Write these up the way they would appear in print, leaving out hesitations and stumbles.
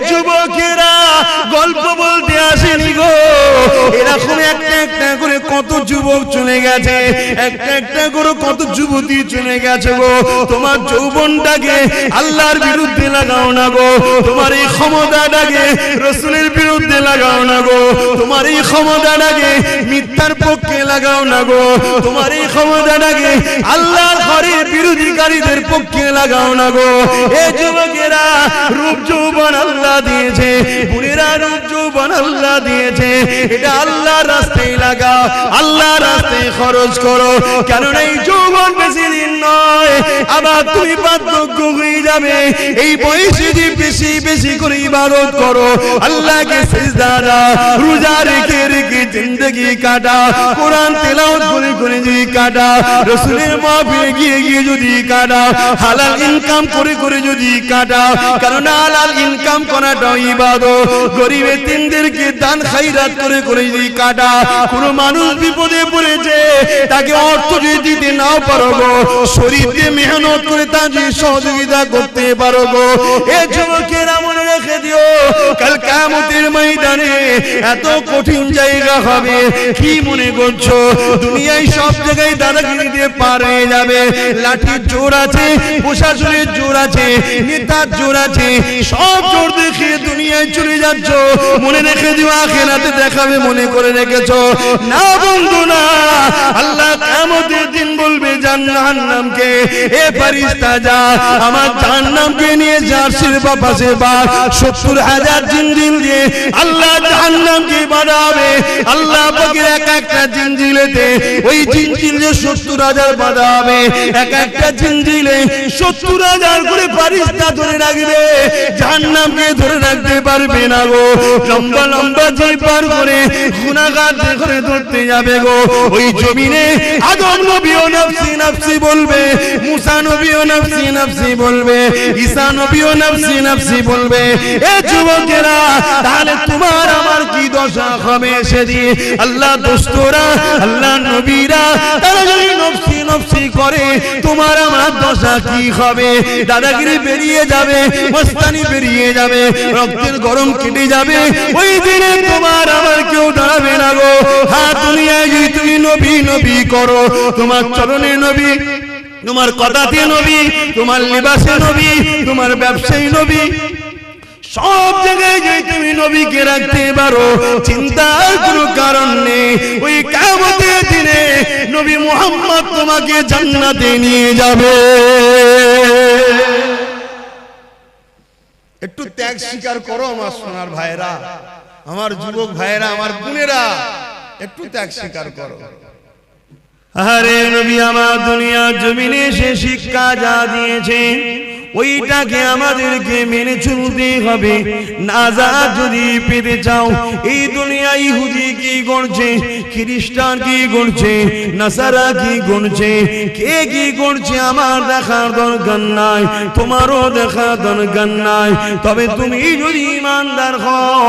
যুবকেরা গল্প বলতে আসেনি গো, এরকম একটা একটা করে কত যুবক চলে গেছে, একটা একটা করে কত যুবতী চলে গেছে গো। তোমার যৌবনটাকে আল্লাহর বিরুদ্ধে লাগাও না গো, তোমার এই ক্ষমতাটাকে রাসূলের বিরুদ্ধে লাগাও না গো, তোমার এই ক্ষমতাটাকে মিথ্যার পক্ষে লাগাও না গো, তোমার এই ক্ষমতাটাকে আল্লাহর ঘরের বিরোধীকারীদের পক্ষে লাগাও না গো। এ যুবকেরা রূপ যৌবন আল্লাহ দিয়েছে, বুড়িরা রূপ যৌবন আল্লাহ দিয়েছে, এটা আল্লাহর রাস্তায় লাগাও, আল্লাহর রাস্তায় খরচ করো, কেননা এই যৌবন বেশি দিন নয়, আবার তুমি বার্ধক্য হয়ে যাবে। এই বয়সে যে বেশি বেশি করে ইবাদত করো, আল্লাহকে সিজদা দাও, রোজা রেখে রেখে জিন্দেগি কাটা, কোরআন তেলাওয়াত করে করে যদি কাটা, রাসূলের মাহফিলে গিয়ে গিয়ে যদি কাটা, হালাল ইনকাম করে করে যদি কাটা, কারণ হালাল ইনকাম করাটা ইবাদত। গরিব এতিমদেরকে দান খায়রাত করে করে যদি কাটা, কোন মানুষ বিপদে পড়েছে তাকে অর্থ যদি দিতে নাও পারো গো, শরীর দিয়ে মেহনত করে তার যদি সহযোগিতা করতে পারো গো। এ যুবকেরা মনে রেখে দিও, কাল কিয়ামতের ময়দানে এত কঠিন জায়গা হবে। কি মনে করছো দুনিয়ায় সব জায়গায় দাদাগিরি দিয়ে পার হয়ে যাবে? লাঠির জোর আছে, প্রশাসনের জোর আছে, নেতার জোর আছে, সব জোর দেখে দুনিয়ায় চলে যাচ্ছ। মনে রেখে দিও আখিরাতে দেখাবে মনে করে রেখেছো না বন্ধু না। আল্লাহ কিয়ামতের দিন বলবে জাহান্নামকে, এ ফেরেশতা যা আমার জাহান্নামকে নিয়ে যার শিরবা পাশে বা ৭০,০০০ জিনজিল দিয়ে আল্লাহ জাহান্নামকে বাঁধাবে। আল্লাহ পাকের এক একটা জিনজিলেতে ওই জিনজিলে ৭০,০০০ বাঁধাবে, এক একটা জিনজিলে ৭০,০০০ করে ফেরেশতা ধরে রাখবে, জাহান্নামকে ধরে রাখতে পারবে না গো। লম্বা লম্বা যে পার করে গুনাহগার করে ধরতে যাবে গো। ওই জমিনে আদম নবীও নফসি নফসি বলবে, মুসা নবীও নফসি নফসি বলবে, ঈসা নবীও নফসি নফসি বলবে। এ যুবকেরা তাহলে তোমার আমার কি দশা হবে সেদিন? আল্লাহ দোস্তরা, আল্লাহ নবীরা তারা যদি নফসি নফসি করে, তোমার আমার দশা কি হবে? দাদাগিরি বেরিয়ে যাবে, মস্তানি বেরিয়ে যাবে, রক্তের গরম কেটে যাবে। ওই দিনে তোমার আমার কেউ দাঁড়াবে না গো। হ্যাঁ, দুনিয়ায় যদি তুমি নবী নবী করো, তোমার চরণে নবী, তোমার কথাতে নবী, তোমার লিবাসে নবী, তোমার ব্যবসায়ী নবী, সব জায়গায় যদি তুমি নবীকে রাখতে পারো, চিন্তার কোনো কারণ নেই। ওই কিয়ামতের দিনে নবী মুহাম্মদ তোমাকে জান্নাতে নিয়ে যাবে। একটু ত্যাগ স্বীকার করো আমার সোনার ভাইরা, আমার যুবক ভাইরা, আমার বোনেরা, একটু ত্যাগ স্বীকার করো। আরে নবী আমার দুনিয়ার জমিনে সে শিক্ষা যা দিয়েছে ওইটাকে আমাদেরকে মেনে চলতে হবে। নাজাত যদি পেতে চাও, এই দুনিয়া ইহুদি কি করছে, খ্রিস্টান কি করছে, নাসারা কি করছে, কে কি করছে আমার দেখার দরকার নাই, তোমারও দেখার দরকার নাই। তবে তুমি যদি ইমানদার হও,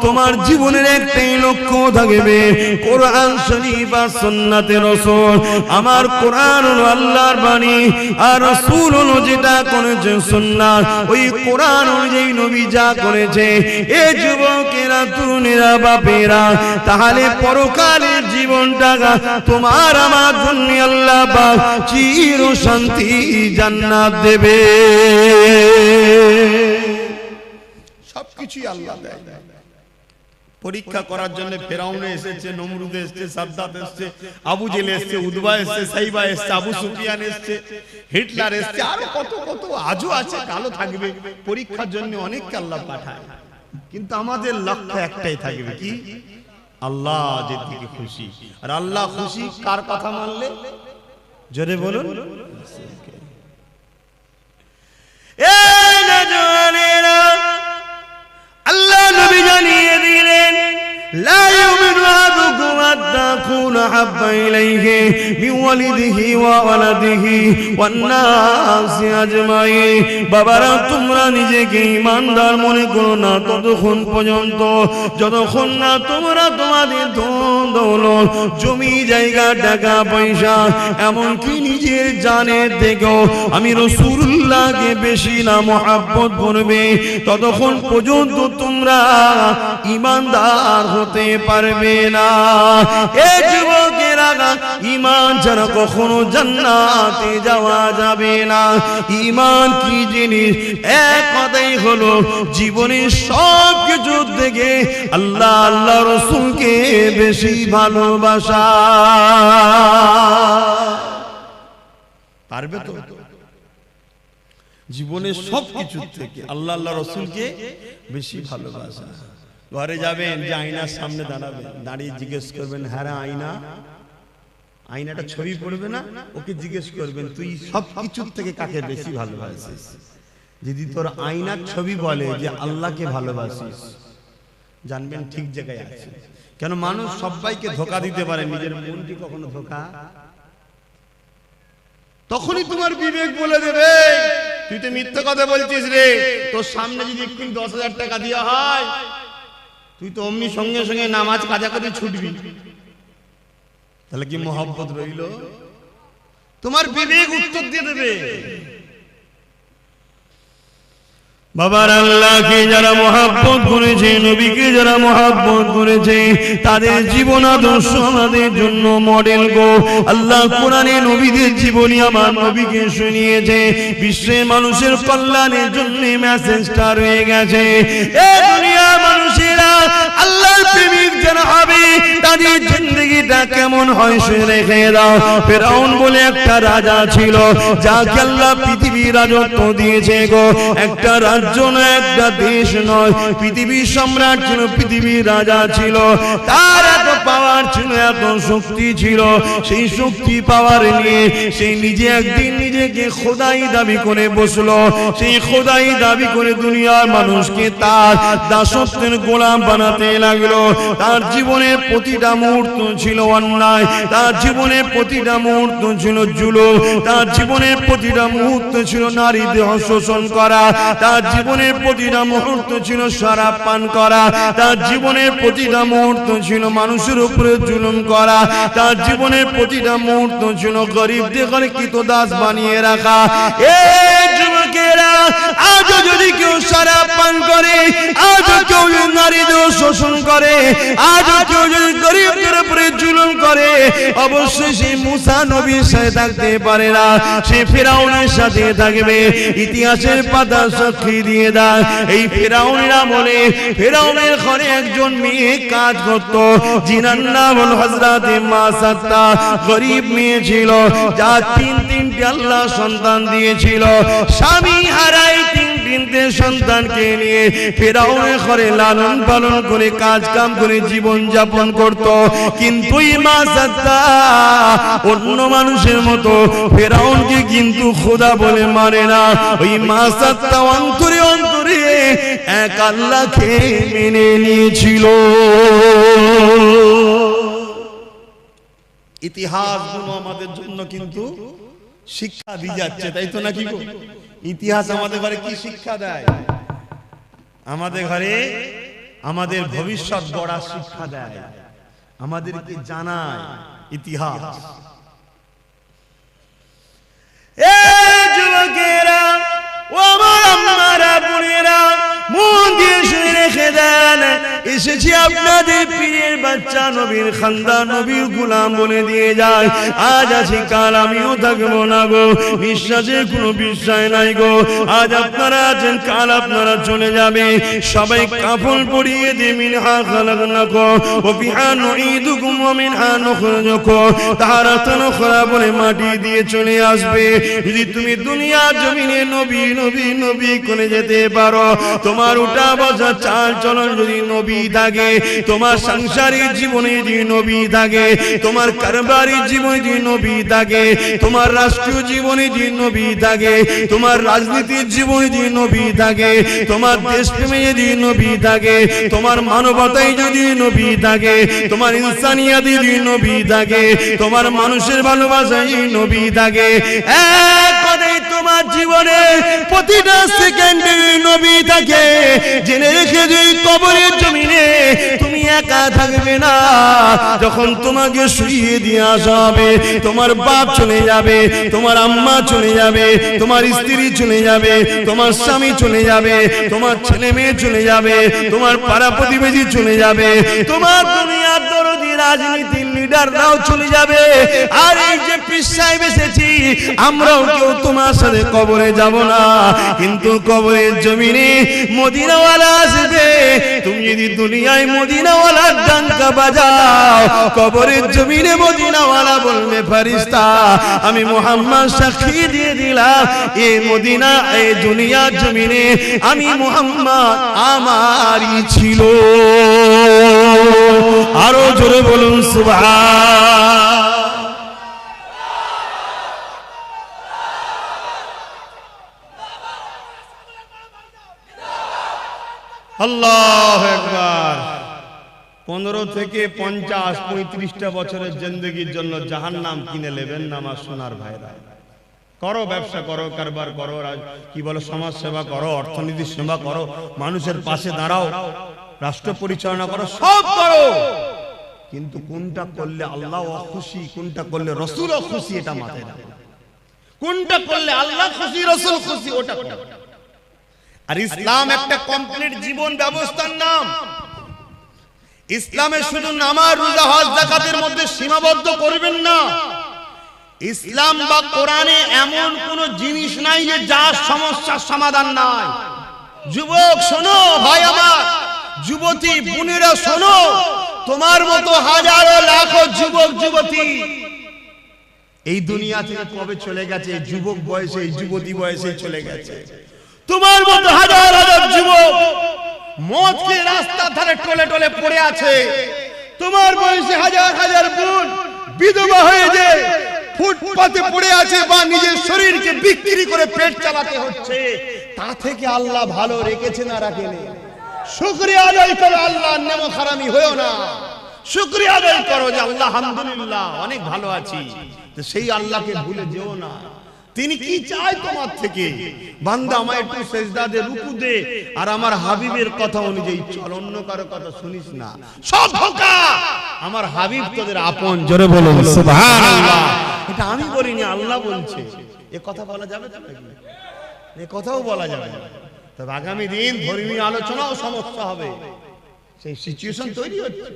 তোমার জীবনের একটাই লক্ষ্য থাকবে, কোরআন শরীফ আর সুন্নাতে রাসূল। আমার কোরআন হলো আল্লাহর বাণী, আর রাসূল হলো যেটা করেছে সুন্নাত। ওই কোরআন অনুযায়ী নবী যা করেছে। এ যুবকেরা, তরুণেরা, বাপেরা, তাহলে পরকালের জীবনটা তোমার আমার জন্য আল্লাহ পাক চির শান্তি জান্নাত দেবে। সবকিছুই আল্লাহ দেয়। পরীক্ষা করার জন্য ফেরাউন এসেছে, নমরুদ এসেছে, সাদ্দাত এসেছে, আবু জেল এসেছে, উদবা এসেছে, সাইবা এসেছে, আবু সুফিয়ান এসেছে, হিটলার এসেছে, আর কত কত আজও আছে, কালো থাকবে। পরীক্ষার জন্য অনেককে আল্লাহ পাঠায়, কিন্তু আমাদের লক্ষ্য একটাই থাকবে, কি? আল্লাহ যেদিকে খুশি। আর আল্লাহ খুশি কার কথা মানলে? জোরে বলুন। এই নওজওয়ানেরা, আল্লাহ নবী জানিয়ে দিলেন, লা ইউমিনু আহাদুকুম হাত্তা আকুনা আহাব্বা ইলাইহি মিন ওয়ালিদিহি ওয়া ওয়ালাদিহি ওয়ান নাসি আজমাইন। বাবারা, তোমরা নিজেকে ঈমানদার মনে করো না ততক্ষণ পর্যন্ত যতক্ষণ না তোমরা তোমাদের ধন দৌলত, জমি জায়গা, টাকা পয়সা, এমনকি নিজের জানের থেকেও আমি রাসূলুল্লাহকে বেশি না মহব্বত করবে, ততক্ষণ পর্যন্ত তোমরা ঈমানদার হতে পারবে না। এই যুবকেরা, ঈমান ছাড়া কখনো জান্নাতে যাওয়া যাবে না। ঈমান কি জিনিস? এক কথাই হলো জীবনের সব কিছু থেকে আল্লাহ আল্লাহ রাসূলকে বেশি ভালোবাসা। পারবে তো? জীবনের সব কিছু থেকে আল্লাহ আল্লাহ রাসূলকে বেশি ভালোবাসা। ঘরে যাবেন, যে আয়নার সামনে দাঁড়াবেন, দাঁড়িয়ে জিজ্ঞেস করবেন, হ্যাঁ আয়না, আয়নাটা ছবি পড়বে না, ওকে জিজ্ঞেস করবেন তুই সব কিছুর থেকে কাকে বেশি ভালোবাসিস? যদি তোর আয়নার ছবি বলে যে আল্লাহকে ভালোবাসিস, জানবেন ঠিক জায়গায় আছে। কেন? মানুষ সবাইকে ধোঁকা দিতে পারে, নিজের মনকে কখনো ধোঁকা। তখনই তোমার বিবেক বলে দেবে তুই তো মিথ্যা কথা বলছিস রে। তোর সামনে যদি একটু 10,000 টাকা দেওয়া হয়, তুই তো অমনি সঙ্গে সঙ্গে নামাজ কাজা করে ছুটবি। তাহলে কি মহব্বত রইল? তোমার বিবেক উত্তর দিয়ে দেবে। বাবার, আল্লাহকে যারা মহব্বত করেছে, নবীকে যারা মহব্বত করেছে, তাদের জীবন আদর্শ আমাদের জন্য মডেল গো। আল্লাহ কোরআনে নবীদের জীবনী আমার নবীকে শুনিয়েছে, বিশ্বের মানুষের কল্যাণের জন্য মেসেজটা রয়ে গেছে। এই দুনিয়ার মানুষেরা আল্লাহর প্রেমিক যারা হবে, তাদের জিন্দেগিটা কেমন হয় সে রেখে দাও। ফেরাউন বলে একটা রাজা ছিল, যাকে আল্লাহ পৃথিবীর রাজত্ব দিয়েছে গো। একটা রাজ্য নয়, একটা দেশ নয়, পৃথিবীর সম্রাট ছিল, পৃথিবীর রাজা ছিল। তার এত পাওয়ার ছিল, এত শক্তি ছিল। সেই শক্তি পাওয়ার নিয়ে সেই নিজে একদিন নিজেকে খোদাই দাবি করে বসলো। সেই খোদাই দাবি করে দুনিয়ার মানুষকে তার দাসত্বের গোলাম বানাতে লাগলো। তার জীবনের প্রতিটা মুহূর্ত ছিল অন্যায়, তার জীবনের প্রতিটা মুহূর্ত ছিল জুলুম, তার জীবনের প্রতিটা মুহূর্ত ছিল নারী দেহ শোষণ করা, তার জীবনের প্রতিটা মুহূর্ত ছিল শরাব পান করা, তার জীবনের প্রতিটা মুহূর্ত ছিল মানুষের উপরে জুলুম করা, তার জীবনের প্রতিটা মুহূর্ত ছিল গরিবদের ঘরে কৃতদাস বানিয়ে রাখা। এই যুবকেরা, আজও যদি কেউ শরাব পান করে, আজও কেউ যদি নারী দেহ শোষণ করে, আজও কেউ যদি গরিবদের উপরে জুলুম করে, অবশ্যই সে মুসা নবীর সাথে থাকতে পারে না, সে ফেরাউনের সাথে থাকবে। ইতিহাসের পাতা সাক্ষী দিয়ে দেয়, এই ফেরাউনের আমলে ফেরাউনের ঘরে একজন মেয়ে কাজ করত, যিনার নাম হল হযরতে মাসাত্তা। গরিব মেয়ে ছিল, যা তিনটে আল্লাহ সন্তান দিয়েছিল। স্বামী হারাই তিনটে সন্তানকে নিয়ে ফেরাউনের ঘরে লালন পালন করে কাজ কাম করে জীবন যাপন করত। কিন্তু এই মাসাত্তা অন্য মানুষের মতো ফেরাউনকে কিন্তু খোদা বলে মানে না। ওই মাসাত্তা অন্তরে অন্তরে এক আল্লাহকে মেনে নিয়েছিল। ইতিহাসগুলো আমাদের জন্য কিন্তু শিক্ষা দিয়ে যাচ্ছে, তাই তো নাকি? ইতিহাস আমাদের ঘরে কি শিক্ষা দেয়? আমাদের ঘরে আমাদের ভবিষ্যৎ গড়ার শিক্ষা দেয়, আমাদেরকে জানায় ইতিহাস। এই যুবকেরা, ও আমার আম্মারা, বোনেরা, মন দিয়ে শুনে রেখে দেন, এসেছি আপনাদের পীরের বাচ্চা, নবীর খানদান, নবীর গোলাম বলে দিয়ে যায়। আজ আছি, কাল আমিও থাকবো না গো, বিশ্বাসের কোনো বিষয় নাই গো। আজ আপনারা আছেন, কাল আপনারা চলে যাবে। সবাই কাফন পরিয়ে দিয়ে মিনহা খালাকনাকুম ওয়া ফিহা নুঈদুকুম ওয়া মিনহা নুখরিজুকুম তারাতান উখরা বলে মাটি দিয়ে চলে আসবে। যদি তুমি দুনিয়ার জমিনে নবী নবী নবী করে যেতে পারো, তোমার উঠা বসা চাল চলন যদি নবী নবী থাকে, তোমার সাংসারিক জীবনে যদি নবী থাকে, তোমার কারবারিক জীবনে যদি নবী থাকে, তোমার রাষ্ট্রীয় জীবনে যদি নবী থাকে, তোমার রাজনীতির জীবনে যদি নবী থাকে, তোমার দেশপ্রেমে যদি নবী থাকে, তোমার মানবতায় যদি নবী থাকে, তোমার ইনসানিয়াতে যদি নবী থাকে, তোমার মানুষের ভালোবাসায় যদি নবী থাকে, এক কথায় তোমার জীবনে প্রতিটা সেকেন্ডে নবী থাকে, জেনে রেখে যে কবরের জমিনে তুমি একা থাকবে না। যখন তোমাকে শুইয়ে দিয়ে আসা হবে, তোমার বাপ চলে যাবে, তোমার আম্মা চলে যাবে, তোমার স্ত্রী চলে যাবে, তোমার স্বামী চলে যাবে, তোমার ছেলে মেয়ে চলে যাবে, তোমার পাড়া প্রতিবেশী চলে যাবে, তোমার দুনিয়ার দরদি রাজনীতির লিডাররাও চলে যাবে। আর এই যে পীর সাহেব এসেছি, আমরাও কেউ তোমার সাথে কবরে যাব না, কিন্তু কবরের জমিনে মদিনাওয়ালা আসবে। তুমি যদি দুনিয়ায় মদিনাওয়ালার ডাঙ্কা বাজাও, কবরের জমিনে মদিনাওয়ালা বলবে ফেরেশতা আমি মুহাম্মদ সাক্ষী দিয়ে দিলাম, এই মদিনা এই দুনিয়ার জমিনে আমি মুহাম্মদ আমারই ছিল। আরো জোরে বলুন সুবহান। আল্লাহু আকবার। 15 থেকে 50 35টা বছরের জিন্দেগির জন্য জাহান্নাম কিনে নেবেন না আমার সোনার ভাইরা। করো, ব্যবসা করো, কারবার করো, কি বলো, সমাজ সেবা করো, অর্থনীতির সেবা করো, মানুষের পাশে দাঁড়াও, রাষ্ট্র পরিচালনা করো, সব করো, কিন্তু কোনটা করলে আল্লাহ খুশি, কোনটা করলে রাসূল খুশি, এটা মাথায় রাখো। কোনটা করলে আল্লাহ খুশি, রাসূল খুশি, ওটা করো। আর ইসলাম একটা কমপ্লিট জীবন ব্যবস্থার নাম। ইসলামে শুধু নামাজ, রোজা, হজ, যাকাতের মধ্যে সীমাবদ্ধ করবেন না। ইসলাম বা কোরআনে এমন কোন জিনিস নাই যে যার সমস্যার সমাধান নাই। যুবক শোনো, ভাই আমার, যুবতী বোনেরা শোনো, তোমার মতো হাজারো লাখো যুবক যুবতী এই দুনিয়া থেকে কবে চলে গেছে, যুবক বয়সে, এই যুবতী বয়সে চলে গেছে। তোমার মতো হাজার হাজার যুবক মদ খেয়ে রাস্তার ধারে টলে টলে পড়ে আছে। তোমার বয়সে হাজার হাজার বোন বিধবা হয়ে যায়, ফুটপাতে পড়ে আছে, বা নিজের শরীরকে বিক্রি করে পেট চালাতে হচ্ছে। তা থেকে আল্লাহ ভালো রেখেছে না রাখেনি? শুকরিয়া আদায় করো, আল্লাহর নেমত হারামি হয়ো না। শুকরিয়া আদায় করো যে আল্লাহ আলহামদুলিল্লাহ অনেক ভালো আছি। তো সেই আল্লাহকে ভুলে যেও না। তিনি কি চায় তোমার থেকে? বান্দা আমায় একটু সেজদা দে, রুকু দে, আর আমার হাবিবের কথা অনুযায়ী চল, অন্য কারো কথা শুনিস না, সব ধোঁকা। আমার হাবিব তোদের আপন। জোরে বলুন সুবহানাল্লাহ। এটা আমি বলিনি, আল্লাহ বলছে। এ কথা বলা যাবে তো নাকি? এ কথাও বলা যাবে না। তবে আগামী দিন ধর্মীয় আলোচনাও সমস্যা হবে, সেই সিচুয়েশন তৈরি হচ্ছে।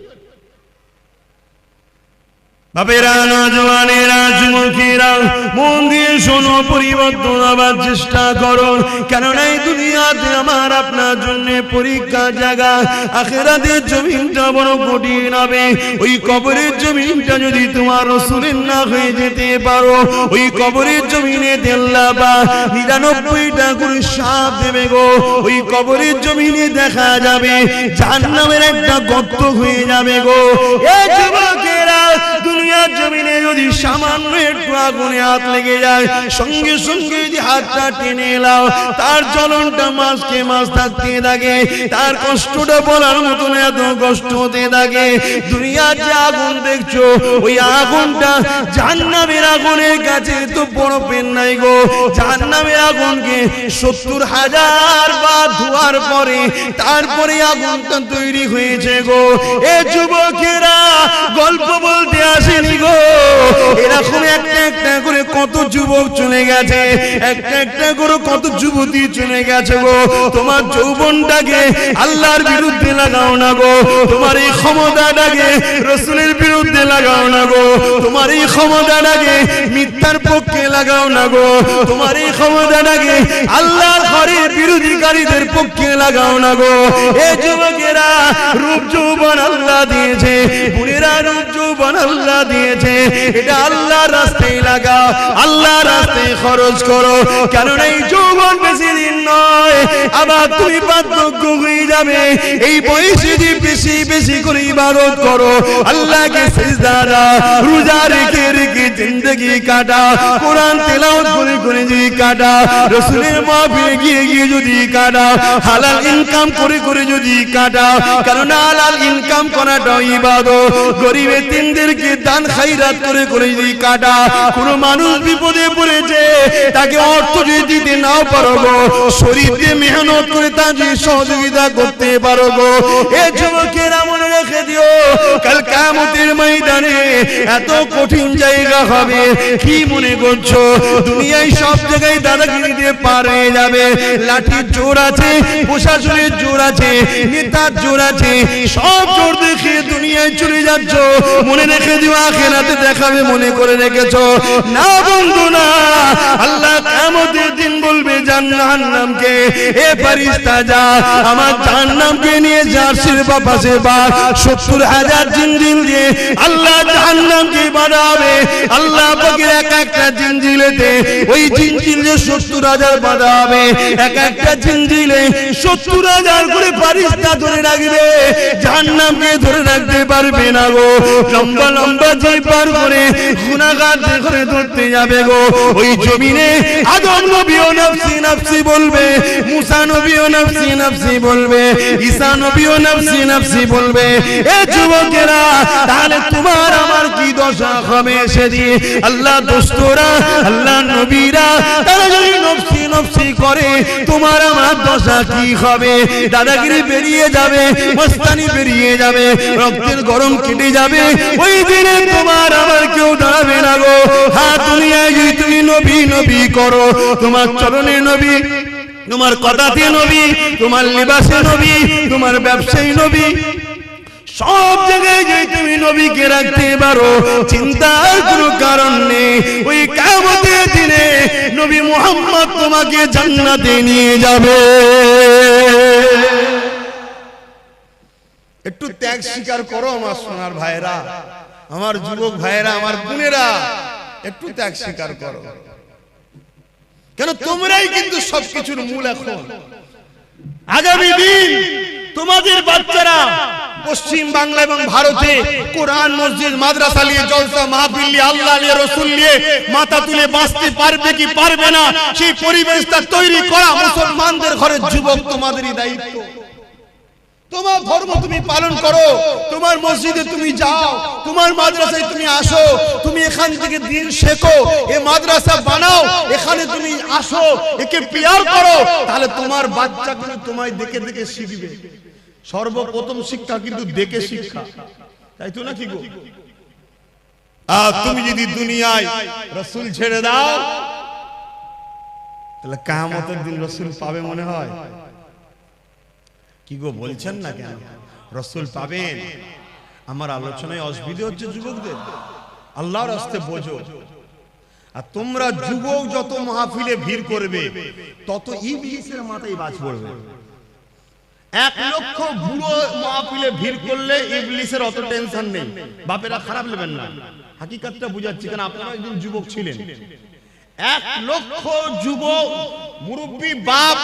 বাপেরা, নওজওয়ানেরা, যুবকেরা, মন দিয়ে শোনো, পরিবর্তন আবার চেষ্টা করো। কেননা এই দুনিয়াতে আমার আপনার জন্য পরীক্ষার জায়গা। আখিরাতের জমিনটা বড় কঠিন হবে। ওই কবরের জমিনটা যদি তোমার রাসূলের না হয়ে যেতে পারো, ওই কবরের জমিনে আল্লাহ বা 99টা করে সাপ দেবে গো। ওই কবরের জমিনে দেখা যাবে জাহান্নামের একটা গর্ত হয়ে যাবে গো। এই যুবকেরা, দুনিয়ার জমিনে যদি সামান্য একটু আগুনে হাত লেগে যায়, সঙ্গে সঙ্গে যদি হাতটা টেনে এলাও, তার জ্বলনটা মাসকে মাস থাকতে থাকে, তার কষ্টটা বলার মতন এত কষ্ট হতে থাকে। দুনিয়ার যে আগুন দেখছো, ওই আগুনটা জাহান্নামের আগুনের কাছে তো বড় পেন নাই গো। জাহান্নামের আগুনকে 70,000 বার ধোয়ার পরে তারপরে আগুনটা তৈরি হয়েছে গো। এ যুবকেরা, গল্প বলতে আসেনি গো। এরকম একটা একটা করে কত যুবক চলে গেছে, একটা একটা করে কত যুবতী চলে গেছে গো। তোমার যৌবনটাকে আল্লাহর বিরুদ্ধে লাগাও না গো। তোমার এই ক্ষমতাটাকে রাসূলের বিরুদ্ধে লাগাও না গো। তোমার এই ক্ষমতাটাকে মিথ্যার পক্ষে লাগাও না গো। তোমার এই ক্ষমতাটাকে আল্লাহর ঘরের বিরোধীকারীদের পক্ষে লাগাও না গো। এই যুবকের যুবকেরা রূপ যৌবন আল্লাহ দিয়েছে, বুড়িরা রূপ যৌবন আল্লাহ দিয়েছে, এটা আল্লাহর রাস্তায় লাগাও, আল্লাহর রাস্তায় খরচ করো, কারণ এই যৌবন বেশি দিন নয়, আবার তুমি বার্ধক্য হয়ে যাবে। এই বয়সে যদি বেশি বেশি করে ইবাদত করো, আল্লাহকে সিজদা দাও, রোজা রেখে রেখে জিন্দেগি কাটা, কোরআন তেলাওয়াত করে করে যদি কাটা, রাসূলের মাহফিলে গিয়ে গিয়ে যদি কাটা, হালাল ইনকাম করে করে যদি কাটা, কারণ হালাল ইনকাম করাটা ইবাদত। গরিব এতিমদেরকে দান খায়রাত করে করে যদি কাটা, কোন মানুষ বিপদে পড়েছে তাকে অর্থ যদি দিতে নাও পারো গো, শরীর দিয়ে মেহনত করে তা যদি সহযোগিতা করতে পারো গো, এ যুবকেরা মনে রেখে দিও, কাল কিয়ামতের ময়দানে এত কঠিন জায়গা হবে। কি মনে করছো দুনিয়ায় সব জায়গায় দাদাগিরি দিয়ে পার হয়ে যাবে? লাঠির জোর আছে, প্রশাসনের জোর আছে, নেতার জোর আছে, সব জোর দেখে দুনিয়ায় চলে যাচ্ছ, মনে রেখে দিও আখিরাতে দেখাবে মনে করে রেখেছো না বন্ধু না। আল্লাহ কিয়ামতের দিন বলবে জাহান্নামকে, এ ফেরেশতা যা আমার জাহান্নামকে নিয়ে যা, সিরবা পাশে বা 70,000 জিনজিল দিয়ে আল্লাহ জাহান্নামকে বাঁধাবে। আল্লাহ পাকের এক একটা জিনজিলেতে ওই জিনজিলে 70,000 বাঁধা হবে, এক একটা জিনজিলে 70,000 করে ফেরেশতা ধরে রাখবে, জাহান্নামকে ধরে রাখতে পারবে না গো। লম্বা লম্বা জয় পার করে গুনাহগার করে ধরতে যাবে গো। ওই জমিনে আদম নবীও নফসি নফসি বলবে, মুসা নবীও নফসি নফসি বলবে, ঈসা নবীও নফসি নফসি বলবে। এ যুবকেরা, তাহলে তোমার আমার কি দশা হবে সেদিন? আল্লাহ দোস্তরা, আল্লাহ নবীরা তারা যদি নফসি নফসি করে, তোমার আমার দশা কি হবে? দাদাগিরি বেরিয়ে যাবে, মস্তানি বেরিয়ে যাবে, রক্তের গরম কেটে যাবে। ওই দিনে তোমার আমার কেউ দাঁড়াবে না গো। হ্যাঁ, দুনিয়ায় যদি তুমি নবী নবী করো, তোমার চরণে নবী, তোমার কথাতে নবী, তোমার লিবাসে নবী, তোমার ব্যবসায়ী নবী, সব জায়গায় যে তুমি নবীকে রাখতে পারো, চিন্তার কোনো কারণ নেই। ওই কিয়ামতের দিনে নবী মুহাম্মদ তোমাকে জান্নাতে নিয়ে যাবে। একটু ত্যাগ স্বীকার করো আমার সোনার ভাইরা, আমার যুবক ভাইরা, আমার বোনেরা, একটু ত্যাগ স্বীকার করো, কেন তোমরাই কিন্তু সবকিছুর মূল। এখন আগামী দিন তোমাদের বাচ্চারা পশ্চিম বাংলা এবং ভারতে কোরআন, মসজিদ, মাদ্রাসা নিয়ে জলসা মাহফিল নিয়ে, আল্লাহ নিয়ে, রাসূল নিয়ে মাথা তুলে বাঁচতে পারবে কি পারবে না, সেই পরিবেশটা তৈরি করা মুসলমানদের ঘরের যুবক তোমাদেরই দায়িত্ব। তোমার ধর্ম তুমি পালন করো, তোমার মসজিদে তুমি যাও, তোমার মাদ্রাসায় তুমি আসো, তুমি এখান থেকে দিন শেখো, এই মাদ্রাসা বানাও, এখানে তুমি আসো, একে পিয়ার করো, তাহলে তোমার বাচ্চা কিন্তু তোমায় দেখে দেখে শিখবে। সর্বপ্রথম শিক্ষা কিন্তু দেখে শিক্ষা, তাই তো নাকি গো? আর তুমি যদি দুনিয়ায় রাসূল ছেড়ে দাও, তাহলে কিয়ামতের দিন রাসূল পাবে মনে হয়? কি গো বলছেন না কেন? রাসূল পাবেন। আমার আলোচনায় অসুবিধা হচ্ছে যুবকদের, আল্লাহর রাস্তায় বোঝো। আর তোমরা যুবক যত মাহফিলে ভিড় করবে, তত ইবলিসের মাথায় বাজ পড়বে। 1 লক্ষ বুড়ো মাহফিলে ভিড় করলে ইবলিসের অত টেনশন নেই। বাপেরা খারাপ নেবেন না, হাকিকতটা বুঝাচ্ছি, কারণ আপনারা একদিন যুবক ছিলেন। 1 লক্ষ যুবক মুরব্বী বাপ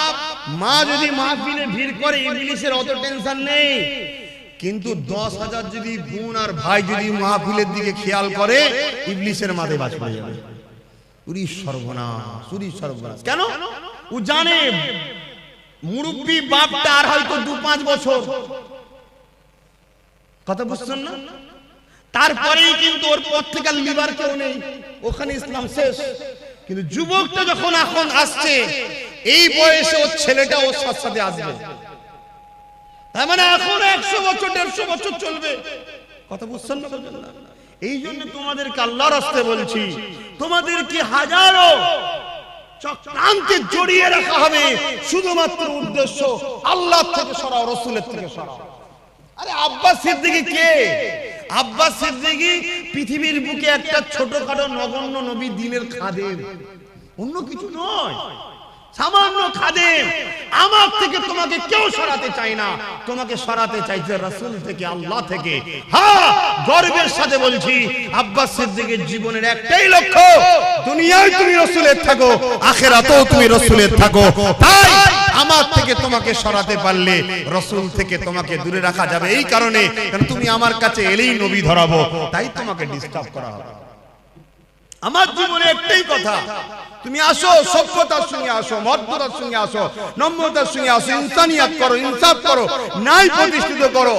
মা যদি মাহফিলে ভিড় করে, ইবলিসের অত টেনশন নেই। কিন্তু 10,000 যদি বোন আর ভাই যদি মাহফিলের দিকে খেয়াল করে, ইবলিসের মাথায় বাজ পড়ে যাবে। উরি সর্বনাশ, উরি সর্বনাশ। কেন? ও জানে মুরব্বী বাপটা আর হয়তো 2-5 বছর, কথা বুঝছেন না? তারপরেই কিন্তু ওর পর থেকে লিবার কেউ নেই, ওখানে ইসলাম শেষ। কিন্তু যুবকটা যখন এখন আসছে, এই বয়সে ওর ছেলেটা ওর সাথে আসবে, তার মানে এখন 100 বছর 150 বছর চলবে, কথা বুঝছেন না? এই জন্য তোমাদেরকে আল্লাহর রাস্তায় বলছি, তোমাদেরকে হাজারো চক্রান্তে জড়িয়ে রাখা হবে, শুধুমাত্র উদ্দেশ্য আল্লাহ থেকে সরাও, রাসূলের থেকে সরাও। আরে আব্বাস সিদ্দিকী কে? আব্বাস সিদ্দিকী পৃথিবীর বুকে একটা ছোটখাটো নগণ্য নবী, দ্বীনের খাদেম, অন্য কিছু নয়। সামান্য খাদেম, আমার থেকে তোমাকে কেউ সরাতে চায় না, তোমাকে সরাতে চাইছে রাসূল থেকে, আল্লাহ থেকে। হ্যাঁ, গর্বের সাথে বলছি, আব্বাস সিদ্দিকের জীবনের একটাই লক্ষ্য, দুনিয়ায় তুমি রাসূলের থাকো, আখিরাতেও তুমি রাসূলের থাকো। তাই আমার থেকে তোমাকে সরাতে পারলে রাসূল থেকে তোমাকে দূরে রাখা যাবে, এই কারণে কারণ তুমি আমার কাছে এলেই নবী ধরাবো, তাই তোমাকে ডিস্টার্ব করা হবে। আমার জীবনে একটাই কথা, তুমি আসো, সভ্যতার সঙ্গে আসো, মর্যাদার সঙ্গে আসো, নম্রতার সঙ্গে আসো, ইনসানিয়াত করো, ইনসাফ করো, ন্যায় প্রতিষ্ঠিত করো,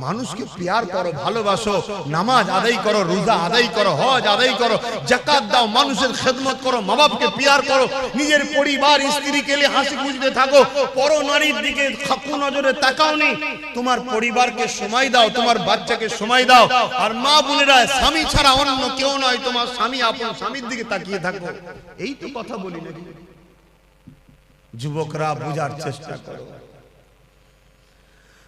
মানুষকে প্যার করো, ভালোবাসো, নামাজ আদায় করো, রোজা আদায় করো, হজ আদায় করো, যাকাত দাও, মানুষের খেদমত করো, মা বাপকে প্যার করো, নিজের পরিবার স্ত্রীকে নিয়ে হাসি খুশিতে থাকো, পর নারীর দিকে খাকু নজরে তাকাওনি, তোমার পরিবারকে সময় দাও, তোমার বাচ্চাকে সময় দাও। আর মা বোনেরা, স্বামী ছাড়া অন্য কেউ নয়, তোমার স্বামী আপন স্বামীর দিকে তাকিয়ে থাকো। এই তো কথা বলি নাকি? যুবকরা বোঝার চেষ্টা করো।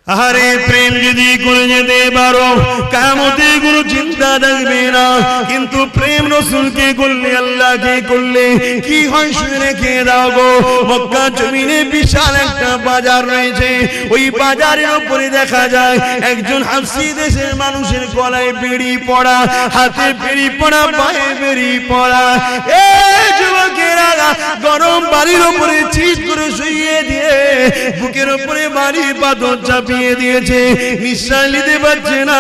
আরে প্রেম যদি করে যেতে পারো, কিয়ামতে কোনো চিন্তা থাকবে না। কিন্তু প্রেম রাসূলকে করলে, আল্লাহকে করলে কি হয় শুনে রেখে দাও গো। মক্কা জমিনে বিশাল একটা বাজার রয়েছে, ওই বাজারের উপরে দেখা যায় একজন হাবশী দেশের মানুষের গলায় বেড়ি পড়া, হাতে বেড়ি পড়া, পায়ে বেড়ি পড়া। এই যুবকেরা গরম বালির উপরে চিৎ করে শুইয়ে দিয়ে বুকের উপরে বাড়ি পাথর চাপিয়ে দিয়েছে, নিঃশ্বাস নিতে পারছে না,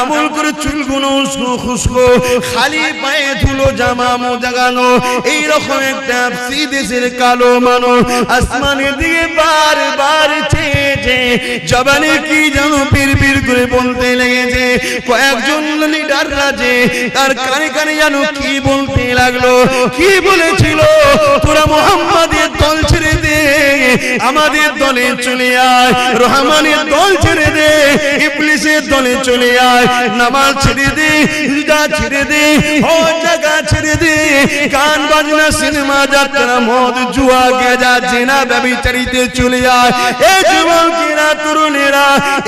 এমন করে চুলগুলো উস্কো খুস্কো, খালি পায়ে ধুলো জামা মোজাগানো, এইরকম একটা হাবশী দেশের কালো মানুষ আসমানের দিকে বারবার চেয়েছে, জবানে কি যেন পিরপির করে বলতে লেগেছে। কয়েকজন লিডার রাজে তার কানে কানে যেন কি বলতে লাগলো, কি বলেছিল, তোরা মুহাম্মাদের দল ছেড়ে দে, আমাদের দলে চলে আয়, রহমানের দল ছেড়ে দে, ইবলিসের দলে চলে আয়, নামাজ ছেড়ে দে, রোজা ছেড়ে দে, হজ জাকাত ছেড়ে দে, গান বাজনা, সিনেমা, যাত্রা, মদ, জুয়া, গেজা, জেনা, ব্যভিচারিতে চলে আয়। এই যুবকেরা, তরুণেরা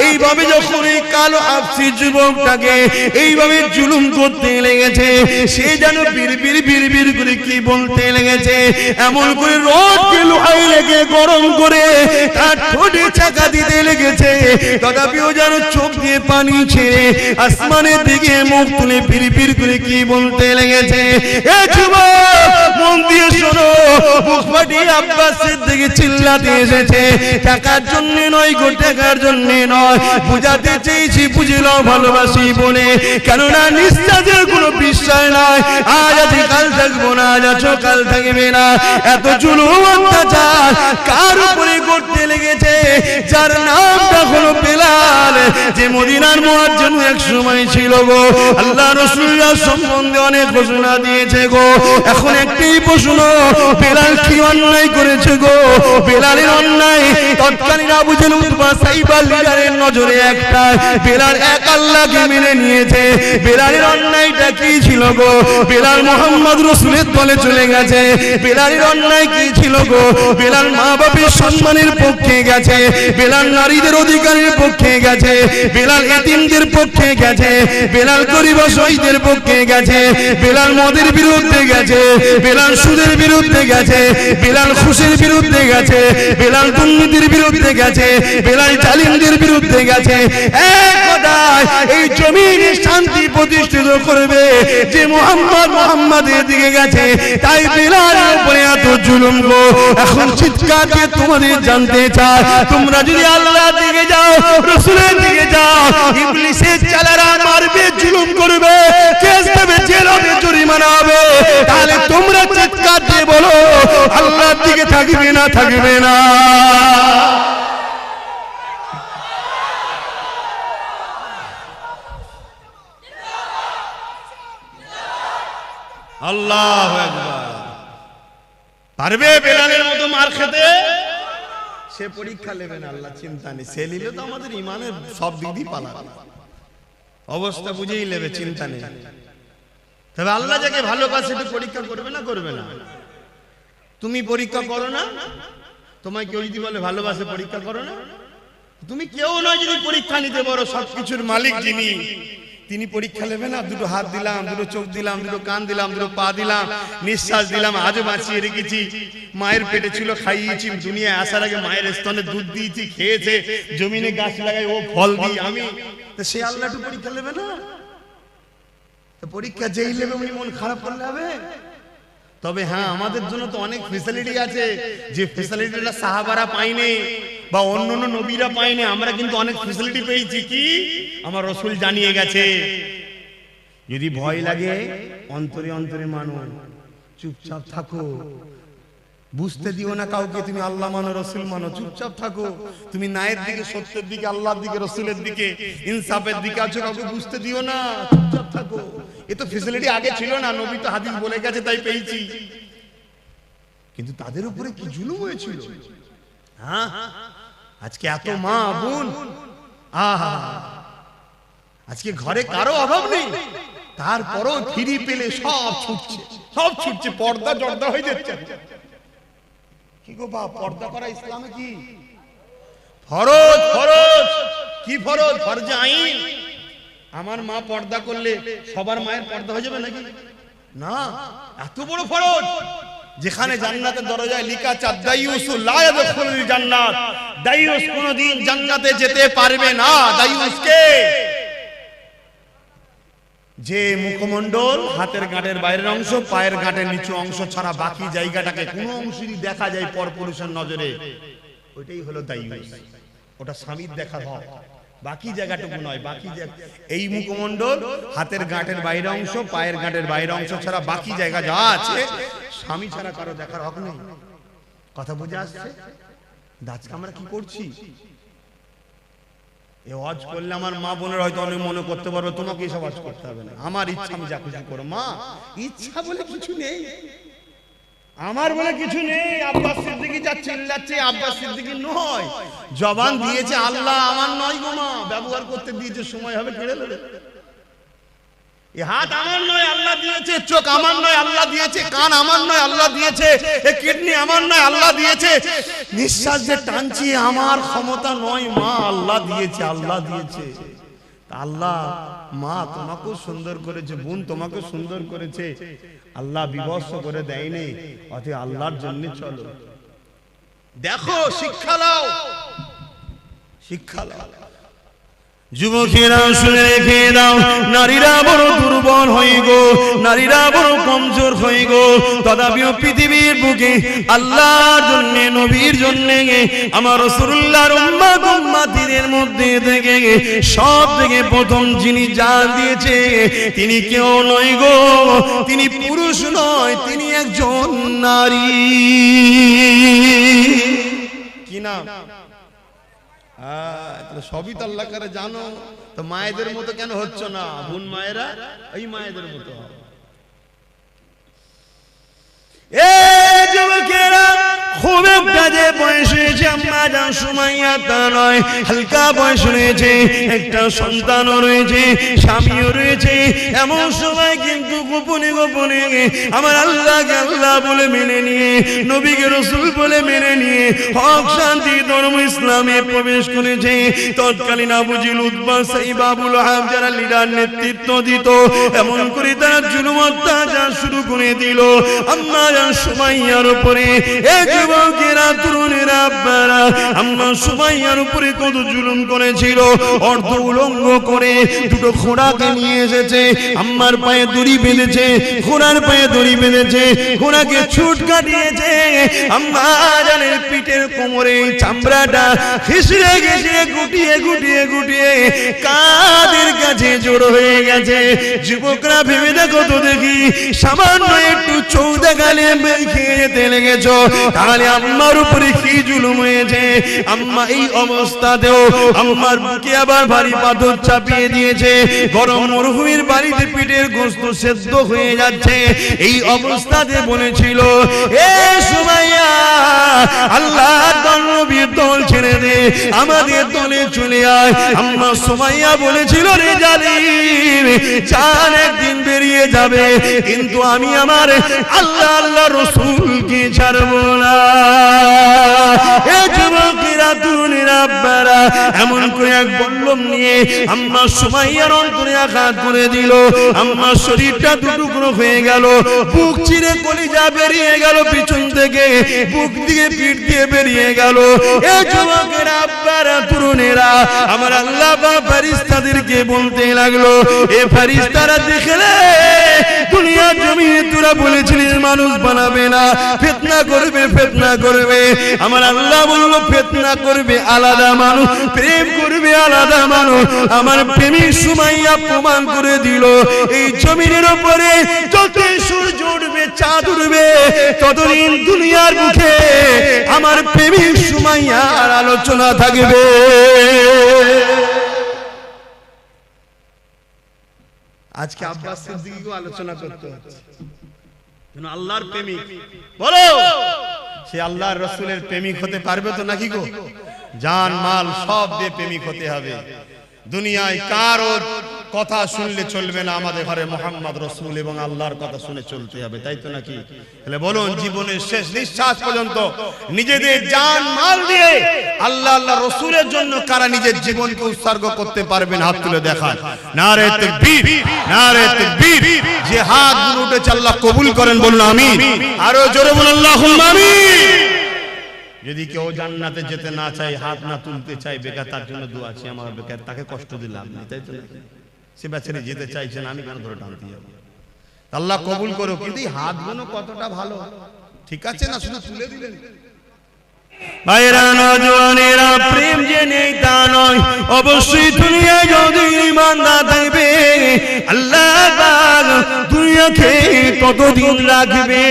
এইভাবে যখন এই কালো হাবশী যুবকটাকে এইভাবে জুলুম করতে লেগেছে, সে যেন বিড়বিড় বিড়বিড় করে কি বলতে লেগেছে, এমন করে রোদকে লোহায় লেগে গরম করে তার ঠোঁটে চাকা দিতে লেগেছে, তথাপিও যেন চোখ দিয়ে পানি ছেড়ে আসমানের দিকে মুখ তুলে বিড়বিড় করে কি বলতে লেগেছে। এ যুবক, মন দিয়ে শোনো, বুক ফাটিয়ে আব্বাস সিদ্দিক চিল্লাতে এসেছে, টাকার জন্য নয় গো, টাকার জন্য নয়, বুঝাতে চেয়েছি, বুঝলাও ভালোবাসি বলে, কেননা নিঃশ্বাসের কোনো বিশ্বাস নাই, আজ আছি কাল থাকবো না, আজ আছো কাল থাকবে না। এত জুলুম অত্যাচার কার উপরে করতে লেগেছে, যার নামটা হলো বেলাল, যে মদিনার মুয়াজ্জিন এক সময় ছিল গো। আল্লাহ রাসূলের সম্বন্ধে অনেক ঘোষণা দিয়েছে গো। এখন একটাই প্রশ্ন, বেলাল কি অন্যায় করেছে গো? বেলালের অন্যায় তৎকালীন আবু জেহেল, উতবা, সাইবা লিডারের নজরে একটা, বেলাল এক আল্লাহকে মেনে নিয়েছে। বেলালের অন্যায়টা কি ছিল গো? বেলাল মুহাম্মদ রাসূলের দলে চলে গেছে। বেলালের অন্যায় কি ছিল গো? বেলাল মা বাপের সম্মানের পক্ষে গেছে, বেলাল নারীদের অধিকারের পক্ষে গেছে, বেলাল এতিমদের পক্ষে গেছে, বেলাল গরিব অসহায়দের পক্ষে গেছে, বেলাল মদের বিরুদ্ধে গেছে, বেলাল সুদের বিরুদ্ধে গেছে, বেলাল ঘুষের বিরুদ্ধে গেছে, বেলাল দুর্নীতির বিরুদ্ধে গেছে, বেলাল জালিমদের বিরুদ্ধে গেছে। এক কথায় এই জমিনে শান্তি প্রতিষ্ঠিত করবে যে মুহাম্মাদের দিকে গেছে, তাই বেলালের উপরে এত জুলুম গো। এখন চিৎকার দিয়ে তোমাদের জানতে চাই, তোমরা যদি আল্লাহর দিকে যাও, রাসূলের দিকে যাও, ইবলিসের চালারা মারবে, জুলুম করবে, কেস দেবে, জেল হবে, জরিমানা হবে, তাহলে তোমরা চিৎকার দিয়ে বলো আল্লাহর দিকে থাকবে না, থাকবে না? আল্লাহু আকবার। পারবে বেলালের মতো মার খেতে? সে পরীক্ষা নেবে না, আল্লাহ চিন্তা নেই, সে নিলে তো আমাদের ইমানের সব দিক দিয়ে পালাবে, অবস্থা বুঝেই নেবে, চিন্তা নেই। তবে আল্লাহ যাকে ভালোবাসে একটু পরীক্ষা করবে না, করবে না? তুমি পরীক্ষা করো না? তোমায় কেউ যদি বলে ভালোবাসে, পরীক্ষা করো না? তুমি কেউ নয় যদি পরীক্ষা নিতে পারো, সবকিছুর মালিক যিনি, তিনি পরীক্ষা নেবে না, দুটো হাত দিলাম, দুটো চোখ দিলাম, দুটো কান দিলাম, দুটো পা দিলাম, নিঃশ্বাস দিলাম, আজও বাঁচিয়ে রেখেছি। মায়ের পেটে ছিল, খাইয়েছি, দুনিয়ায় আসার আগে মায়ের স্তনে দুধ দিয়েছি, খেয়েছে, জমিনে গাছ লাগাই ও ফল দিই আমি, তো সে আল্লাহ একটু পরীক্ষা নেবে না? পরীক্ষা যেই নেবে উনি মন খারাপ করলে হবে? তবে হ্যাঁ, আমাদের জন্য তো অনেক ফেসিলিটি আছে, যে ফেসিলিটিটা সাহাবারা পায়নি বা অন্যান্য নবীরা পায়নি, আমরা কিন্তু অনেক ফেসিলিটি পেয়েছি। কি? আমার রাসূল জানিয়ে গেছে। যদি ভয় লাগে অন্তরে অন্তরে মানো, চুপচাপ থাকো, বুঝতে দিও না কাউকে তুমি আল্লাহ মানো, রাসূল মানো, চুপচাপ থাকো। তুমি ন্যায়ের দিকে, সত্যের দিকে, আল্লাহর দিকে, রাসূলের দিকে, ইনসাফের দিকে আছো, কাউকে বুঝতে দিও না, চুপচাপ থাকো। এ তো ফেসিলিটি আগে ছিল না, নবী তো হাদিস বলে গেছে তাই পেয়েছি। কিন্তু তাদের উপরে কি জুলুম হয়েছিল! হ্যাঁ, আজকে এত মা বোন, আহা, আজকে ঘরে কারো অভাব নেই, তারপরও ফিরি পেলে সব ছুটছে, সব ছুটছে, পর্দা জর্দা হয়ে যাচ্ছে। কি গো বাপ, পর্দা করা ইসলামে কি ফরজ? ফরজ কি ফরজ? ফরজে আইন। আমার মা পর্দা করলে সবার মায়ের পর্দা হয়ে যাবে নাকি? না, এত বড় ফরজ, যেখানে জান্নাতের দরজায় লেখা আছে দাইয়ুসু লা ইয়াদখুলুল জান্নাত, দাইয়ুস কোনদিন জান্নাতে যেতে পারবে না। দাইয়ুস কে? যে মুখমণ্ডল, হাতের গাঁটের বাইরের অংশ, পায়ের গাঁটের নিচু অংশ ছাড়া বাকি জায়গাটাকে কোন অংশই দেখা যায় পরপুরুষের নজরে, ওইটাই হলো দাইয়ুস। ওটা স্বামীর দেখা হয়, বাকি জায়গাটুকু নয়। বাকি এই মুখমণ্ডল, হাতের গাঁটের বাইরের অংশ, পায়ের গাঁটের বাইরের অংশ ছাড়া বাকি জায়গা যা আছে স্বামী ছাড়া কারো দেখার হক নেই। কথা বুঝে আসছে? আজকে আমরা কি করছি? এই ওয়াজ করলে আমার মা বোনের হয়তো অনেক মনে করতে পারবে তোমাকে এসব ওয়াজ করতে হবে না, আমার ইচ্ছা আমি যা খুশি করো। মা, ইচ্ছা বলে কিছু নেই, আমার বলে কিছু নেই। আব্বাস সিদ্দিকী যা চিল্লাচ্ছে, আব্বাস সিদ্দিকী নয়, জবান দিয়েছে আল্লাহ, আমার নয় গো মা, ব্যবহার করতে দিয়েছে, সময় হবে কেড়ে নেবে। এই হাত আমার নয়, আল্লাহ দিয়েছে। চোখ আমার নয়, আল্লাহ দিয়েছে। কান আমার নয়, আল্লাহ দিয়েছে। এই কিডনি আমার নয়, আল্লাহ দিয়েছে। নিঃশ্বাস যে টানছি আমার ক্ষমতা নয়, মা আল্লাহ দিয়েছে, আল্লাহ দিয়েছে। আল্লাহ, মা তোমাকেও সুন্দর করেছে, বোন তোমাকেও সুন্দর করেছে, আল্লাহ বিবস্ত করে দেয়নি। অতএব আল্লাহর জন্য চলো, দেখো, শিক্ষা নাও, শিক্ষা নাও। যুবকেরা শুনে রেখে দাও, নারীরা বড় দুর্বল হয়ে গো, নারীরা বড় কমজোর হয়ে গো, তথাপিও পৃথিবীর বুকে আল্লাহর জন্য, নবীর জন্য, আমার রাসূলুল্লাহর উম্মত উম্মতিদের মধ্যে থেকে সব থেকে প্রথম যিনি জান দিয়েছে, তিনি কেউ নয় গো, তিনি পুরুষ নয়, তিনি একজন নারী। কি নাম? সবই তো আল্লাহ করে জানো, তো মায়েদের মতো কেন হচ্ছ না? বোন মায়েরা এই মায়েদের মতো। যুবকেরা, খুব একটা যে বয়স হয়েছে আম্মা জান সুমাইয়া তা নয়, হালকা বয়স রয়েছে, একটা সন্তানও রয়েছে, স্বামীও রয়েছে, এমন সময় কিন্তু গোপনে গোপনে আমার আল্লাহকে আল্লাহ বলে মেনে নিয়ে, নবীকে রাসূল বলে মেনে নিয়ে হক শান্তি ধর্ম ইসলামে প্রবেশ করেছে। তৎকালীন আবু জিল, উতবা, সাইবা, আবু লাহাব যারা লিডার নেতৃত্ব দিত, এমন করে তারা জুলুম অত্যাচার শুরু করে দিল আম্মা জান সুমাইয়ার উপরে। যুবকেরা, তরুণেরা, আব্বারা, আম্মা সুমাইয়ার উপরে কত জুলুম করেছিল। অর্ধ উলঙ্গ করে দুটো ঘোড়াকে নিয়ে এসেছে, আম্মার পায়ে দড়ি বেঁধেছে, ঘোড়ার পায়ে দড়ি বেঁধেছে, ঘোড়াকে ছুট কাটিয়েছে। আম্মা জানের পিঠের কোমরে চামড়াটা খিসড়ে গেছে, গুটিয়ে গুটিয়ে গুটিয়ে কাদের কাছে জড়ো হয়ে গেছে। যুবকরা ভেবে দেখো তো দেখি, সামান্য একটু চৌদা গালে খেয়ে যেতে লেগেছ, তাহলে আম্মার উপরে কি জুলুম হয়েছে। আম্মা এই অবস্থাতেও আম্মার বুকে আবার ভারী পাথর চাপিয়ে দিয়েছে, গরম মরুভূমির বাড়িতে পিঠের গোশত সেদ্ধ হয়ে যাচ্ছে। এই অবস্থাতে বলেছিল, এ সুমাইয়া, আল্লাহর নবীর দল ছেড়ে দে, আমাদের দলে চলে আয়। আম্মা সুমাইয়া বলেছিল, রে জালিম, জান একদিন বেরিয়ে যাবে, কিন্তু আমি আমার আল্লাহ আল্লাহ রাসূলকে ছাড়বো না। এ যুবকেরা, তরুণেরা আব্বারা এমন করে এক বল্লম নিয়ে আম্মা সুমাইয়ার অন্তরে আঘাত করে দিল। আম্মার শরীরটা দুটুকরো হয়ে গেল, বুক চিরে কলিজা বেরিয়ে গেল, পিছন থেকে বুক দিয়ে পিঠ দিয়ে বেরিয়ে গেল। এ যুবকেরা আব্বারা তরুণেরা আমার আল্লাহ বা ফেরেশতাদেরকে বলতে লাগলো, এ ফেরেশতারা দেখলে দুনিয়ার জমিনে তোরা বলেছিলিস মানুষ বানাবে না, ফিতনা করবে ফিতনা করবে। আমার আল্লাহ বলল ফিতনা করবে আলাদা মানুষ, প্রেম করবে আলাদা মানুষ। আমার প্রেমিক সুমাইয়া প্রমাণ করে দিল এই জমিনের উপরে যত সূর্য উঠবে চাঁদ উঠবে ততদিন দুনিয়ার মুখে আমার প্রেমিক সুমাইয়ার আলোচনা থাকবে। আজকে আব্বাস সিদ্দিকীকে আলোচনা করতে হচ্ছে, আল্লাহর প্রেমিক। বলো সে আল্লাহর রাসূলের প্রেমিক হতে পারবে তো নাকি গো? জান মাল সব দিয়ে প্রেমিক হতে হবে। দুনিয়ায় কারো কথা শুনলে চলবে না, আমাদের ঘরে মুহাম্মদ রাসূল এবং আল্লাহর কথা শুনে চলতে হবে, তাই তো নাকি? তাহলে বলুন জীবনের শেষ নিঃশ্বাস পর্যন্ত নিজেদের জান মাল দিয়ে আল্লাহ আল্লাহ রাসূলের জন্য কারা নিজের জীবনকে উৎসর্গ করতে পারবেন? হাত তুলে দেখান। নারে তাকবীর, নারে তাকবীর। যে হাতগুলো উঠেছে আল্লাহ কবুল করেন, বলুন আমিন। আরো জোরে বলুন আল্লাহুম্মা আমিন। যদি কেউ জান্নাতে যেতে না চায়, হাত না তুলতে চায়, বেকার তার জন্য দোয়া আছে। আমার বেকার তাকে কষ্ট দিলাম না, তাই তো? সে বেচারি যেতে চাইছে না, আমি কেন ধরে টানতে যাবো? আল্লাহ কবুল করো। কিন্তু এই হাতগুলো কতটা ভালো, ঠিক আছে না? শুধু তুলে দিলেন। ভাইরা নওজওয়ানেরা, প্রেম যে নেই তা নয়, অবশ্যই দুনিয়ায় যদি ঈমানদার থাকবে আল্লাহ পাক দুনিয়াকে ততদিন রাখবে।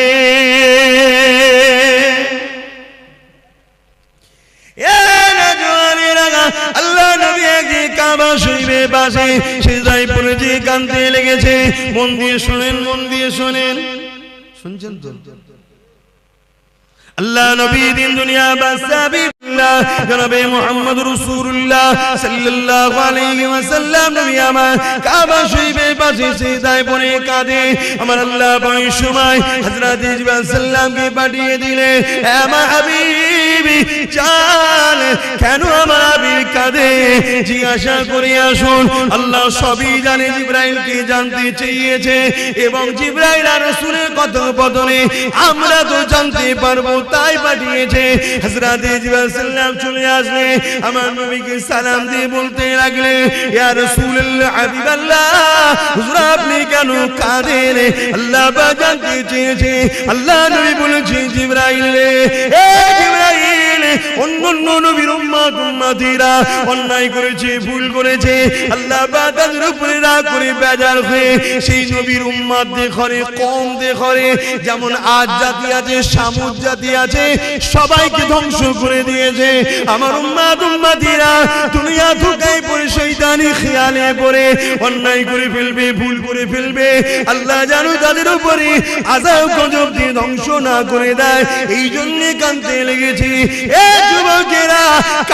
আল্লাহ নবী একদিন কাবা শরীফের পাশে সিজদায় পড়ে যে কাঁদতে লেগেছে। মন দিয়ে শুনেন, মন দিয়ে শোনেন, শুনছেন তো? আল্লাহ নবী দিন দুনিয়া বাসাবিল্লাহ জনাবে মুহাম্মদ রাসূলুল্লাহ সাল্লাল্লাহু আলাইহি ওয়াসাল্লাম নবী আমার কাবা শরীফের পাশে সিজদায় পড়ে কাঁদে। আমার আল্লাহ ওই সময় হযরত জিবরাইল সাল্লামকে পাঠিয়ে দিলেন, আমার হাবিবি চাল কেন আমার হাবিব কাঁদে জিজ্ঞাসা করে আসুন। আল্লাহ সবই জানে, জিবরাইলকে জানতে চেয়েছে এবং জিবরাইল আর রাসূলের কথোপকথনে আমরা তো জানতে পারবো, তাই পাঠিয়েছে। হযরত জিবরাইল সাল্লাম চলে আসলে আমার নবীকে সালাম দিয়ে বলতে লাগলেন, ইয়া রাসূলুল্লাহ হাবিবাল্লাহ, হুজুর আপনি কেন কাঁদেন? আল্লাহ পাক জানতে চেয়েছে। আল্লাহ নবী বলেছে, জিবরাইল রে, এ জিবরাইল, অন্যান্য নবীর উম্মতিরা অন্যায় করেছে, ভুল করেছে, আল্লাহ পাক তাদের উপরে রাগ করে বেজার হয়ে সেই নবীর উম্মতদের ঘরে কম দেখরে, যেমন আজ জাতি আছে, সামুদ জাতি আছে, সবাইকে ধ্বংস করে দিয়েছে। আমার উম্মতিরা দুনিয়া ধোঁকায় পড়ে শয়তানি খেয়ালে পড়ে অন্যায় করে ফেলবে, ভুল করে ফেলবে। আল্লাহ জানো তাদের উপরে আযাব গজব দিয়ে ধ্বংস না করে দেয়, এই জন্য কাঁদতে লেগেছি। এ যুবকেরা,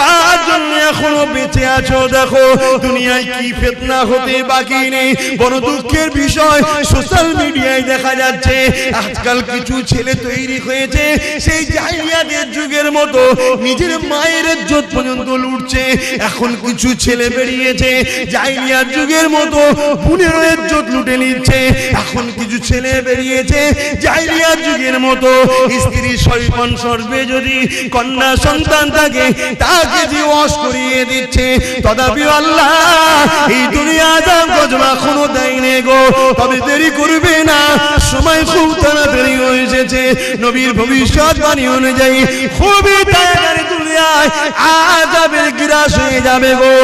কার জন্য এখনো বেঁচে আছো? দেখো দুনিয়ায় কি ফিতনা হতে বাকি নেই। বড় দুঃখের বিষয়, সোশ্যাল মিডিয়ায় দেখা যাচ্ছে আজকাল কিছু ছেলে তৈরি হয়েছে সেই জাহিলিয়াতের যুগের মতো, নিজের মায়ের ইজ্জত পর্যন্ত লুটছে। এখন কিছু ছেলে বেরিয়েছে জাহিলিয়াত যুগের মতো বোনের ইজ্জত লুটে নিচ্ছে। এখন কিছু ছেলে বেরিয়েছে জাহিলিয়াত যুগের মতো স্ত্রী সৈপন সর্বে যদি কন্যা সন্তান থাকে তাকে দিওয়াস করিয়ে দিচ্ছে। তথাপি আল্লাহ এই দুনিয়া দাম গজব এখনো দেয়নি গো, তবে দেরি করবে না, সময় খুব তাড়াতাড়ি হয়ে এসেছে। নবীর ভবিষ্যৎবাণী অনুযায়ী খুবই তাড়াতাড়ি দুনিয়ায় আযাবের গ্রাস হয়ে যাবে গো।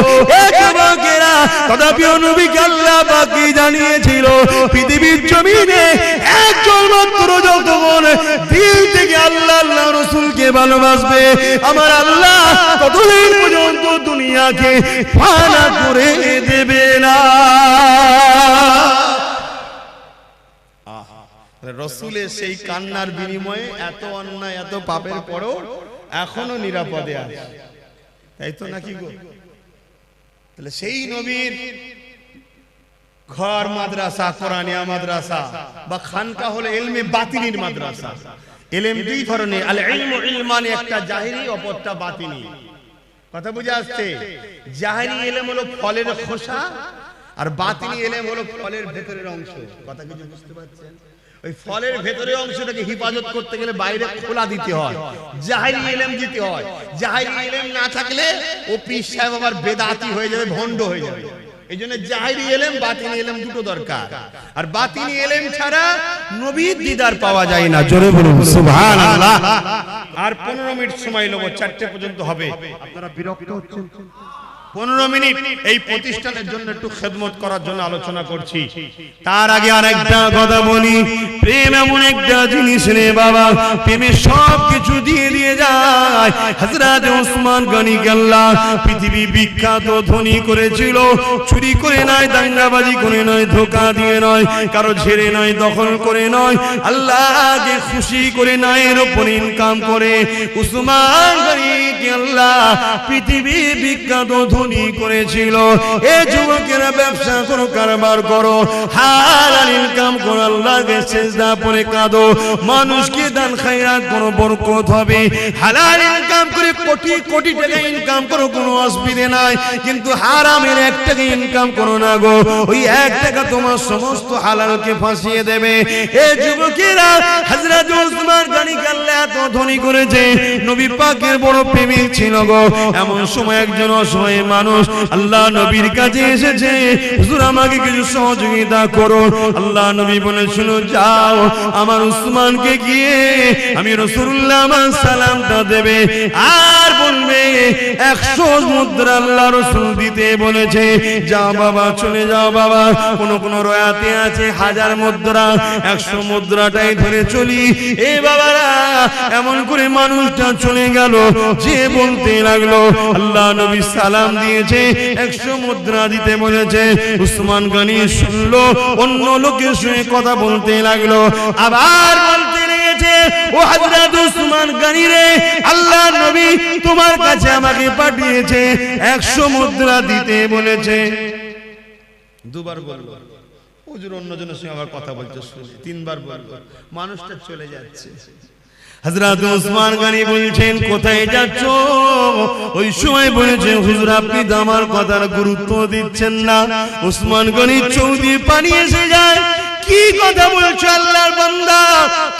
এক যুবকেরা, তথাপি নবীকে আল্লাহ পাক জানিয়েছিল পৃথিবীর জমিনে একজন মাত্র যতক্ষণ দিল থেকে আল্লাহ আল্লাহ রাসূলকে ভালোবাসবে আমার আল্লাহ ততদিন পর্যন্ত দুনিয়াকে ফানা করে দেবে না। রাসূলের সেই কান্নার বিনিময়ে এত অন্যায়, এত পাপের পরেও এখনো নিরাপদে আছে, তাই তো নাকি গো? তাহলে সেই নবীর ঘর মাদ্রাসা, কোরআনিয়া মাদ্রাসা বা খানকা হলো ইলমে বাতিনির মাদ্রাসা। ইলম দুই ধরনের, আল ইলমু ইলমানি, একটা জাহিরি অপরটা বাতিনি। কথা বুঝে আসছে? জাহেরি ইলম হলো ফলের খোসা, আর বাতিনি ইলম হলো ফলের ভেতরের অংশ। কথা কিছু বুঝতে পারছেন? ওই ফলের ভেতরের অংশটাকে হিফাজত করতে গেলে বাইরে খোলা দিতে হয়, জাহেরি ইলম দিতে হয়। জাহেরি ইলম না থাকলে ও পীর সাহেব আবার বেদাতি হয়ে যাবে, ভণ্ড হয়ে যাবে। এই জন্য জাহেরি ইলম বাতিনি ইলম দুটো দরকার। আর বাতিনি ইলম ছাড়া নবীর দিদার পাওয়া যায় না। জোরে বলুন সুবহানাল্লাহ। আর 15 মিনিট সময় নেব, 4টে পর্যন্ত হবে। আপনারা বিরক্ত হচ্ছেন? 15 মিনিট এই প্রতিষ্ঠানের জন্য একটু খেদমত করার জন্য আলোচনা করছি। তার আগে আরেকটা কথা বলি, প্রেম এমন একটা জিনিস রে বাবা, প্রেমে সব কিছু দিয়ে দিয়ে যায়। হযরত ওসমান গনি আল্লাহ পৃথিবী বিখ্যাত ধনী করেছিল। চুরি করে নয়, দাঙ্গাবাজি করে নয়, ধোঁকা দিয়ে নয়, কারো ঝেড়ে নয়, দখল করে নয়, আল্লাহকে খুশি করে নায়ের উপর ইনকাম করে ওসমান গনি আল্লাহ পৃথিবী বিখ্যাত করেছিল। এই যুবকেরা ব্যবসা করো, কারবার করো, হালাল ইনকাম করো, আল্লাহকে সিজদা পড়ে কাঁদো, মানুষকে দান খায়রাত করো, বরকত হবে। হালাল ইনকাম করে কোটি কোটি টাকা ইনকাম করো, কোনো অসুবিধা নাই, কিন্তু হারামের 1 টাকা ইনকাম করো না গো, ওই 1 টাকা তোমার সমস্ত হালালকে ফাঁসিয়ে দেবে। এই যুবকেরা হযরত ওসমান গনি আল্লাহ এত ধনী করেছে, নবী পাকের বড় প্রেমিক ছিল গো। এমন সময় একজন অসহায় মানুষ আল্লাহ নবীর কাছে এসেছে, হুজুর আমাকে কিছু সহযোগিতা করুন। আল্লাহ নবী বলে, শুনো, যাও আমার উসমানকে গিয়ে আমি রাসূলুল্লাহ আমার সালামটা দেবে, আর বলবে 100 মুদ্রা আল্লাহ রাসূল দিতে বলেছে। যাও বাবা, চলে যাও বাবা। কোন রয়াতে আছে 1000 মুদ্রা, 100 মুদ্রাটাই ধরে চলি। এ বাবারা, এমন করে মানুষটা চলে গেল, যে বলতে লাগলো আল্লাহ নবী সালাম দিয়েছে, 100 মুদ্রা দিতে বলেছে। উসমান গনি শুনলো, অন্য লোকের সঙ্গে কথা বলতে লাগলো, আবার বলতে লেগেছে, ও হযরত উসমান গনি রে, আল্লাহ নবী তোমার কাছে আমাকে পাঠিয়েছে, 100 মুদ্রা দিতে বলেছে। দুবার বলল, হুজুর অন্যজনের সঙ্গে আবার কথা বলতে শুনি, 3বার বলল, মানুষটা চলে যাচ্ছে। হযরত ওসমান গনি বলছেন, কোথায় যাচ্ছ? ওই সময় বলেছে, হুজুর আপনি তো আমার কথার গুরুত্ব দিচ্ছেন না। ওসমান গনি চৌদি পানি এসে যায়, কি কথা বলছো আল্লাহর বান্দা,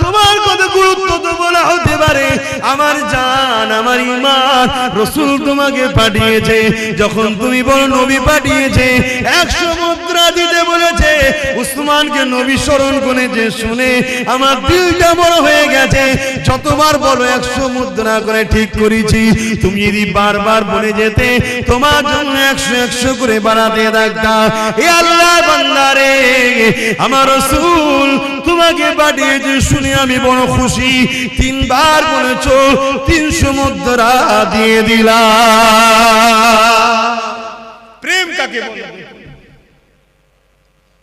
তোমার কথা গুরুত্ব তো বলা হতে পারে, আমার জান, আমার ঈমান, রাসূল তোমাকে পাঠিয়েছে। যখন তুমি বলো নবী পাঠিয়েছে, 100 মুদ্রা দিতে বলেছে, উসমানকে নবী স্মরণ করেছে, শুনে আমার দিলটা বড় হয়ে গেছে। যতবার বলো 100 মুদ্রা করে ঠিক করেছি, তুমি যদি বারবার বলে যেতে, তোমার জন্য 100 করে বাড়াতে থাকতাম। এ আল্লাহর বান্দা রে, আমার রাসূল তোমাকে পাঠিয়েছে শুনে আমি বড় খুশি। 3বার বলেছো, 300 মুদ্রা দিয়ে দিলাম। প্রেম কাকে বলে?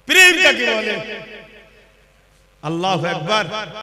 প্রেম কাকে বলে? আল্লাহু আকবার।